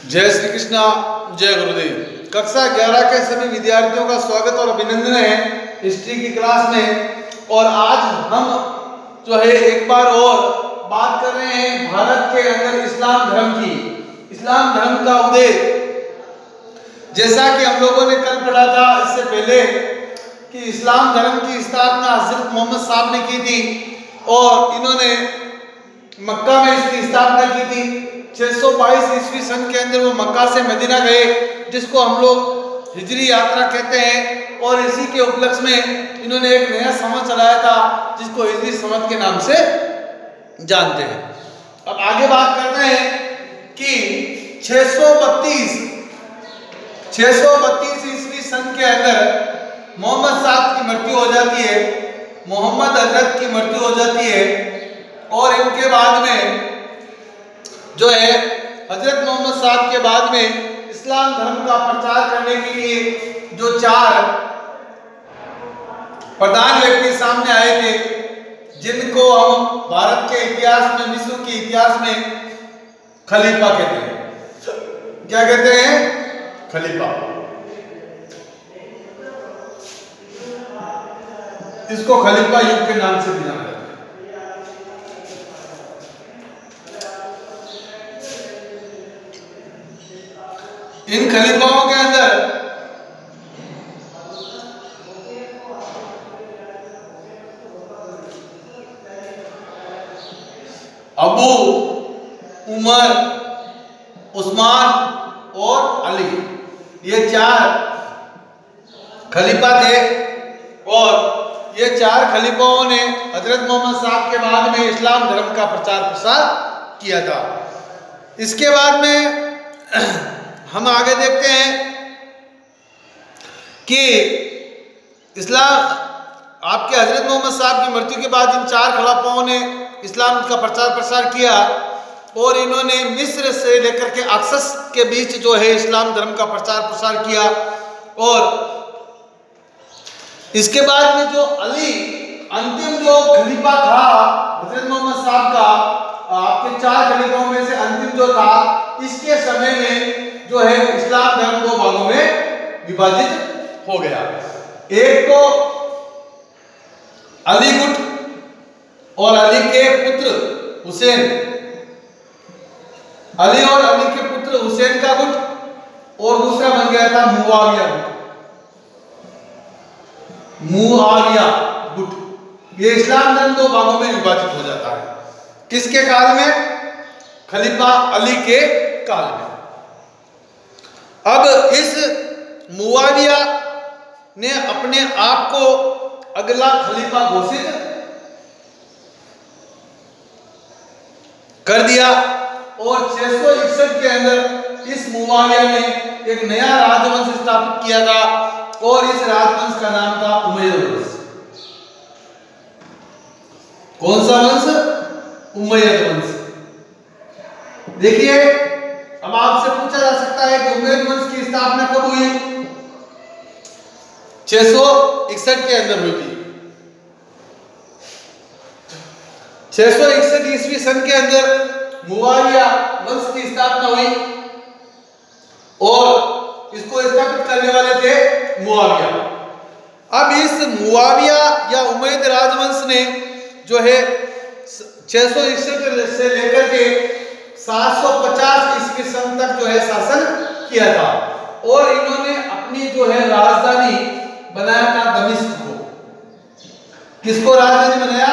जय श्री कृष्णा, जय गुरुदेव। कक्षा 11 के सभी विद्यार्थियों का स्वागत और अभिनंदन है हिस्ट्री की क्लास में। और आज हम जो है एक बार और बात कर रहे हैं भारत के अंदर इस्लाम धर्म की, इस्लाम धर्म का उदय। जैसा कि हम लोगों ने कल पढ़ा था इससे पहले कि इस्लाम धर्म की स्थापना हजरत मोहम्मद साहब ने की थी और इन्होंने मक्का में इसकी स्थापना की थी। 622 ईस्वी सन के अंदर वो मक्का से मदीना गए, जिसको हम लोग हिजरी यात्रा कहते हैं। और इसी के उपलक्ष्य में इन्होंने एक नया संवत चलाया था जिसको हिजरी संवत के नाम से जानते हैं। अब आगे बात करते हैं कि 632 ईस्वी सन के अंदर मोहम्मद साहब की मृत्यु हो जाती है, मोहम्मद हजरत की मृत्यु हो जाती है। और इनके बाद में जो है हजरत मोहम्मद साहब के बाद में इस्लाम धर्म का प्रचार करने के लिए जो 4 प्रधान व्यक्ति सामने आए थे, जिनको हम भारत के इतिहास में, विश्व के इतिहास में खलीफा कहते हैं। क्या कहते हैं? खलीफा। इसको खलीफा युग के नाम से भी जाना जाता है। इन खलीफाओं के अंदर अबू, उमर, उस्मान और अली, ये 4 खलीफा थे। और ये 4 खलीफाओं ने हजरत मोहम्मद साहब के बाद में इस्लाम धर्म का प्रचार प्रसार किया था। इसके बाद में हम आगे देखते हैं कि इस्लाम आपके हजरत मोहम्मद साहब की मृत्यु के बाद इन 4 खलीफाओं ने इस्लाम का प्रचार प्रसार किया और इन्होंने मिस्र से लेकर के अक्सस के बीच जो है इस्लाम धर्म का प्रचार प्रसार किया। और इसके बाद में जो अली अंतिम जो खलीफा था हजरत मोहम्मद साहब का, आपके 4 खलीफाओं में से अंतिम जो था, इसके समय में जो है इस्लाम धर्म 2 भागों में विभाजित हो गया। एक तो अली गुट और अली के पुत्र हुसैन, अली और अली के पुत्र हुसैन का गुट, और दूसरा बन गया था मुआविया गुट। मुआविया गुट, ये इस्लाम धर्म 2 भागों में विभाजित हो जाता है। किसके काल में? खलीफा अली के काल में। अब इस मुआविया ने अपने आप को अगला खलीफा घोषित कर दिया और 661 के अंदर इस मुआविया ने एक नया राजवंश स्थापित किया था और इस राजवंश का नाम था उमय्यद वंश। कौन सा वंश? उमय्यद वंश। देखिए, अब आपसे पूछा जा सकता है कि उमय्यद वंश की स्थापना कब हुई? 661 के अंदर हुई थी। 661 ईस्वी सन के अंदर मुआविया वंश की स्थापना हुई और इसको स्थापित करने वाले थे मुआविया। अब इस मुआविया या उमय्यद राजवंश ने जो है 661 से लेकर के 750 ईस्वी सन तक जो है शासन किया था और इन्होंने अपनी जो है राजधानी बनाया था दमिश्क को। किसको राजधानी बनाया?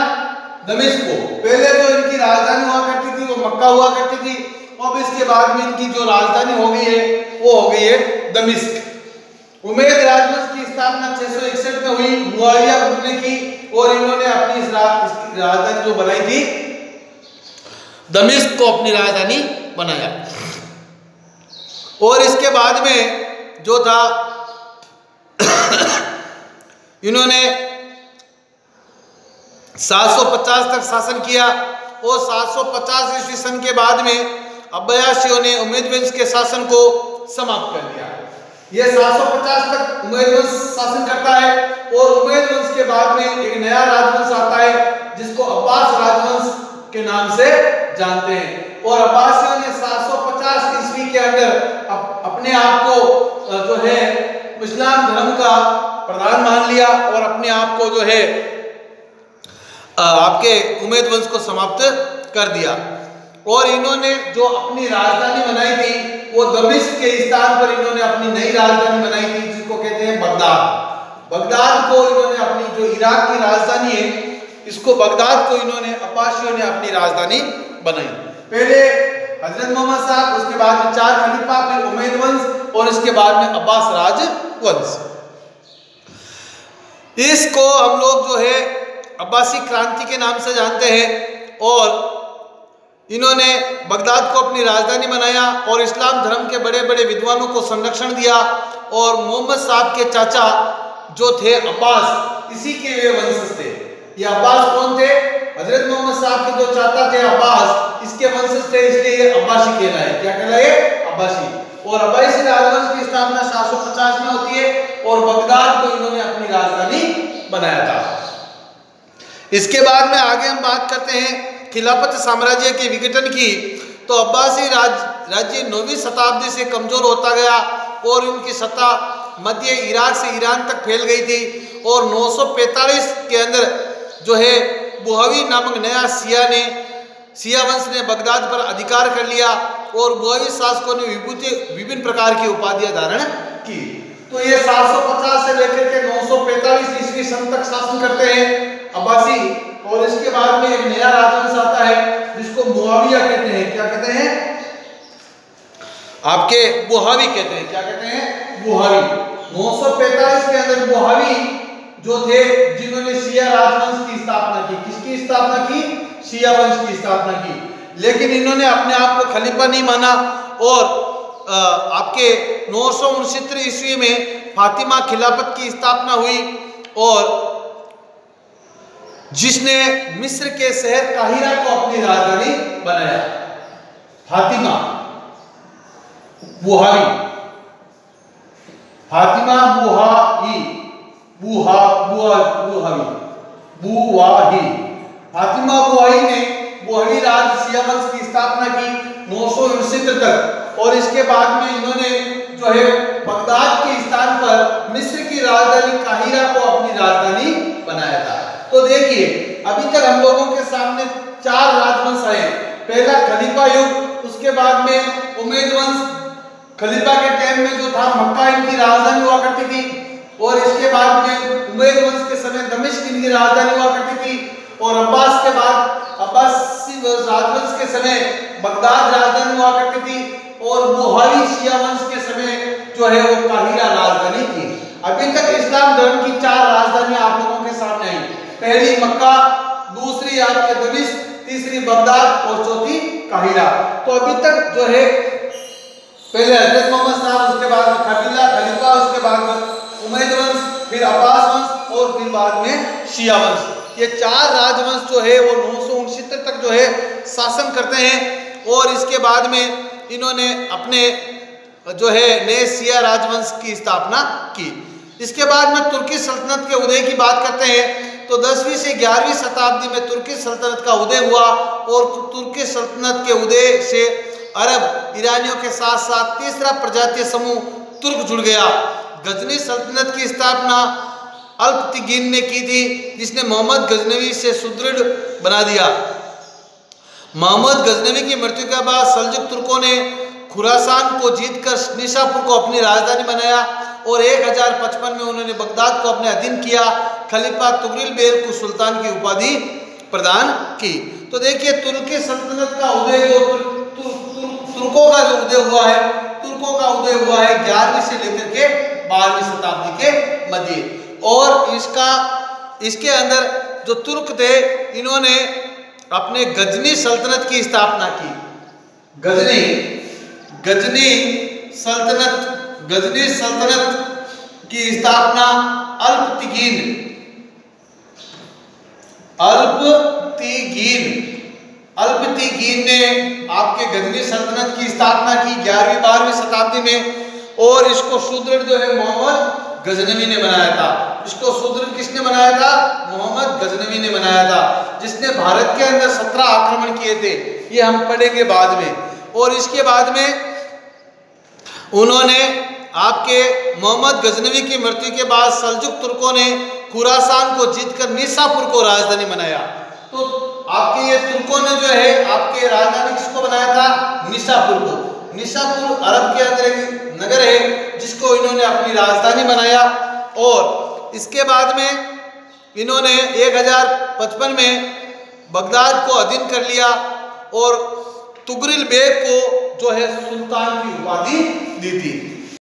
दमिश्क को। पहले जो इनकी राजधानी हुआ करती थी वो मक्का हुआ करती थी, अब इसके बाद में इनकी जो राजधानी हो गई है वो हो गई है दमिश्क। उमय्यद राजवंश की स्थापना 661 में हुई मुआविया ने की और इन्होंने अपनी राजधानी जो बनाई थी दमिश्क को अपनी राजधानी बनाया। और इसके बाद में जो था इन्होंने 750 तक शासन किया और 750 ईस्वी सन के बाद में अब्बासियों ने उमय्यद वंश के शासन को समाप्त कर दिया। ये 750 तक उमय्यद वंश शासन करता है और उमय्यद वंश के बाद में एक नया राजवंश आता है जिसको अब्बास राजवंश के नाम से जानते हैं। और अब्बासियों ने 750 ईस्वी के अंदर अपने आप को जो है इस्लाम धर्म का प्रधान मान लिया और अपने आप को जो है आपके उमैयद वंश को समाप्त कर दिया। और इन्होंने जो अपनी राजधानी बनाई थी वो दमिश्क के स्थान पर इन्होंने अपनी नई राजधानी बनाई थी, जिसको कहते हैं बगदाद। बगदाद को इन्होंने अपनी जो इराक की राजधानी है, इसको बगदाद को इन्होंने अब्बासियों ने अपनी राजधानी बनाई। पहले हजरत मोहम्मद साहब, उसके बाद में 4 खलीफा, फिर उमैयद वंश और इसके बाद में अब्बास राजवंश। इसको हम लोग जो है अब्बासी क्रांति के नाम से जानते हैं। और इन्होंने बगदाद को अपनी राजधानी बनाया और इस्लाम धर्म के बड़े बड़े विद्वानों को संरक्षण दिया। और मोहम्मद साहब के चाचा जो थे अब्बास, इसी के वे वंशज थे। ये अब्बास कौन थे? हजरत मोहम्मद साहब के जो चाचा थे अब्बास, इसके वंशज थे, इसलिए ये अब्बासी कहलाए। क्या कहलाए? अब्बासी। और अब्बासी राजवंश की स्थापना 750 में होती है और बगदाद को इन्होंने अपनी राजधानी बनाया था। इसके बाद में आगे हम बात करते हैं खिलाफत साम्राज्य के विघटन की। तो अब्बासी राज्य 9वीं शताब्दी से कमजोर होता गया और उनकी सत्ता मध्य इराक से ईरान तक फैल गई थी। और 945 के अंदर जो है बुहावी नामक नया शिया वंश ने बगदाद पर अधिकार कर लिया और बुहावी शासकों ने विभिन्न प्रकार की उपाधियां धारण की। तो ये 750 से लेकर के 945 ईस्वी सन तक शासन करते हैं अब्बासी। और इसके बाद में एक नया राजवंश आता है जिसको मुआविया कहते हैं। क्या कहते हैं? आपके बुहावी कहते हैं। क्या कहते हैं? बुहावी। 945 के अंदर बुहावी जो थे, जिन्होंने शिया राजवंश की स्थापना की। किसकी स्थापना की? शिया वंश की स्थापना की। लेकिन इन्होंने अपने आप को खलीफा नहीं माना और आपके 969 ईस्वी में फातिमा खिलाफत की स्थापना हुई और जिसने मिस्र के शहर काहिरा को अपनी राजधानी बनाया। फातिमा बुहावी, फातिमा बुहावी, फातिमा बुहावी ने बुहावी राज शिया वंश की स्थापना की 969 तक। और इसके बाद में इन्होंने जो है बगदाद के स्थान पर मिस्र की राजधानी काहिरा को अपनी राजधानी बनाया था। तो देखिए अभी तक हम लोगों के सामने 4 राजवंश आए। पहला खलीफा युग, उसके बाद में उमैयद वंश, खलीफा के टाइम में जो था मक्का इनकी राजधानी हुआ करती थी। और इसके बाद में उमैयद वंश के समय दमिश्क इनकी राजधानी हुआ करती थी। और अब्बास के बाद अब्बासी राजवंश के समय बगदाद राजधानी हुआ करती थी। और बुहावी शिया वंश के समय जो है वो काहिरा राजधानी थी। अभी तक इस्लाम धर्म की 4 राजधानियां आप लोगों के सामने आई। पहली मक्का, दूसरी आपके दमिश्क, तीसरी बगदाद और चौथी काहिरा। तो अभी तक जो है पहले हजरत मोहम्मद साहब, उसके बाद में खलीफा, उसके बाद में उमैयद वंश, फिर अब्बास वंश और फिर बाद में शिया वंश। ये 4 राजवंश जो है वो 969 तक जो है शासन करते हैं। और इसके बाद में इन्होंने अपने जो है नए शिया राजवंश की स्थापना की। इसके बाद में तुर्की सल्तनत के उदय की बात करते हैं। तो 10वीं से 11वीं शताब्दी में तुर्की सल्तनत का उदय हुआ और तुर्की सल्तनत के उदय से अरब ईरानियों के साथ साथ तीसरा प्रजातीय समूह तुर्क जुड़ गया। गजनी सल्तनत की स्थापना अल्पतिगिन ने की थी, जिसने मोहम्मद गजनवी से सुदृढ़ बना दिया। मोहम्मद गजनवी की मृत्यु के बाद सल्जुक तुर्कों ने खुरासान को जीतकर निशापुर को अपनी राजधानी बनाया और 1055 में उन्होंने बगदाद को अपने अधीन किया। खलीफा तुगरिल बेग को सुल्तान की उपाधि प्रदान की। तो देखिए तुर्की सल्तनत का उदय जो तुर्कों का जो उदय हुआ है, तुर्कों का उदय हुआ है 11वीं से लेकर के 12वीं शताब्दी के मध्य। और इसके अंदर जो तुर्क थे, इन्होंने अपने गजनी सल्तनत की स्थापना की। गजनी सल्तनत की स्थापना अल्पतिगीन ने आपके गजनी सल्तनत की स्थापना की 11वीं 12वीं शताब्दी में। और इसको सुदृढ़ जो है मोहम्मद गजनवी ने बनाया था। इसको सुदृढ़ किसने बनाया था? मोहम्मद गजनवी ने बनाया था, जिसने भारत के अंदर 17 आक्रमण किए थे। ये हम पढ़ेंगे बाद में। और इसके बाद में उन्होंने आपके मोहम्मद गजनवी की मृत्यु के बाद सल्जुक तुर्कों ने खुरासान को जीतकर निसापुर को राजधानी बनाया। तो आपके ये तुर्कों ने जो है आपके राजधानी किसको बनाया था? निसापुर को। निसापुर अरब के अंदर एक नगर है जिसको इन्होंने अपनी राजधानी बनाया। और इसके बाद में इन्होंने 1055 में बगदाद को अधीन कर लिया और तुगरिल बेग को जो है सुल्तान की उपाधि दी थी।